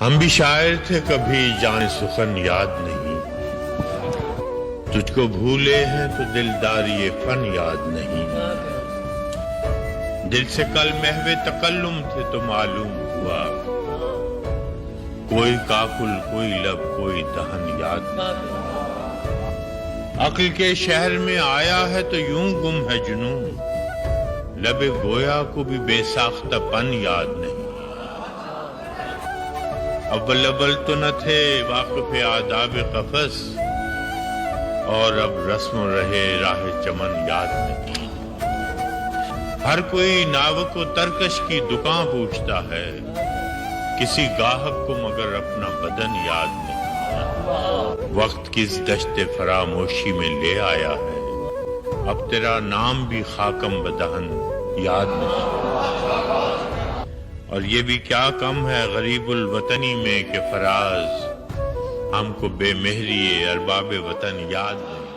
ہم بھی شاعر تھے کبھی جان سخن یاد نہیں، تجھ کو بھولے ہیں تو دلداری فن یاد نہیں، دل سے کل محو تکلم تھے تو معلوم ہوا، کوئی کاکل کوئی لب کوئی دہن یاد نہیں، عقل کے شہر میں آیا ہے تو یوں گم ہے جنون، لب گویا کو بھی بے ساختہ پن یاد نہیں، اول اول تو نہ تھے واقف آداب قفس، اور اب رسم رہے راہ چمن یاد نہیں، ہر کوئی ناوک و ترکش کی دکان پوچھتا ہے، کسی گاہک کو مگر اپنا بدن یاد نہیں، وقت کس دشت فراموشی میں لے آیا ہے، اب تیرا نام بھی خاکم بدہن یاد نہیں، اور یہ بھی کیا کم ہے غریب الوطنی میں کہ فراز ہم کو بے مہری ارباب وطن یاد نہیں۔